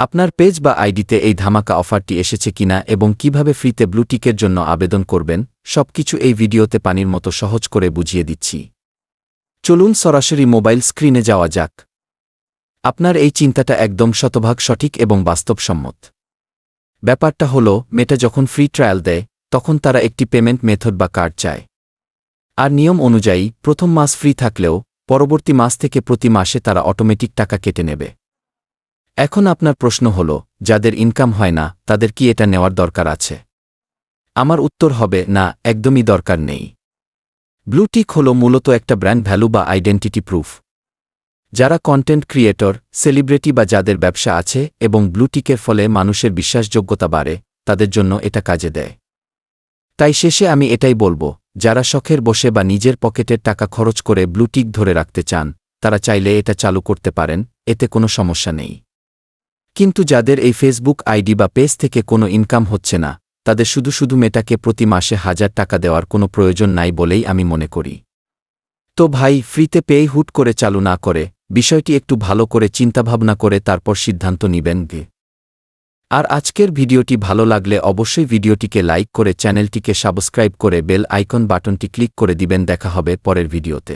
আপনার পেজ বা আইডিতে এই ধামাকা অফারটি এসেছে কিনা এবং কিভাবে ফ্রিতে ব্লুটিকের জন্য আবেদন করবেন সবকিছু এই ভিডিওতে পানির মতো সহজ করে বুঝিয়ে দিচ্ছি। চলুন সরাসরি মোবাইল স্ক্রিনে যাওয়া যাক। আপনার এই চিন্তাটা একদম শতভাগ সঠিক এবং বাস্তবসম্মত। ব্যাপারটা হলো, মেটা যখন ফ্রি ট্রায়াল দেয় তখন তারা একটি পেমেন্ট মেথড বা কার্ড চায়। আর নিয়ম অনুযায়ী প্রথম মাস ফ্রি থাকলেও পরবর্তী মাস থেকে প্রতি মাসে তারা অটোমেটিক টাকা কেটে নেবে। এখন আপনার প্রশ্ন হল, যাদের ইনকাম হয় না তাদের কি এটা নেওয়ার দরকার আছে? আমার উত্তর হবে না, একদমই দরকার নেই। ব্লুটিক হল মূলত একটা ব্র্যান্ড ভ্যালু বা আইডেন্টিটি প্রুফ। যারা কন্টেন্ট ক্রিয়েটর, সেলিব্রিটি বা যাদের ব্যবসা আছে এবং ব্লুটিকের ফলে মানুষের বিশ্বাসযোগ্যতা বাড়ে, তাদের জন্য এটা কাজে দেয়। তাই শেষে আমি এটাই বলবো, যারা শখের বসে বা নিজের পকেটের টাকা খরচ করে ব্লুটিক ধরে রাখতে চান তারা চাইলে এটা চালু করতে পারেন, এতে কোনো সমস্যা নেই। কিন্তু যাদের এই ফেসবুক আইডি বা পেজ থেকে কোনো ইনকাম হচ্ছে না, তাদের শুধু মেটাকে প্রতি মাসে 1000 টাকা দেওয়ার কোনো প্রয়োজন নাই বলেই আমি মনে করি। তো ভাই, ফ্রিতে পেয়ে হুট করে চালু না করে বিষয়টি একটু ভালো করে চিন্তাভাবনা করে তারপর সিদ্ধান্ত নিবেন গে। আর আজকের ভিডিওটি ভালো লাগলে অবশ্যই ভিডিওটিকে লাইক করে চ্যানেলটিকে সাবস্ক্রাইব করে বেল আইকন বাটনটি ক্লিক করে দিবেন। দেখা হবে পরের ভিডিওতে।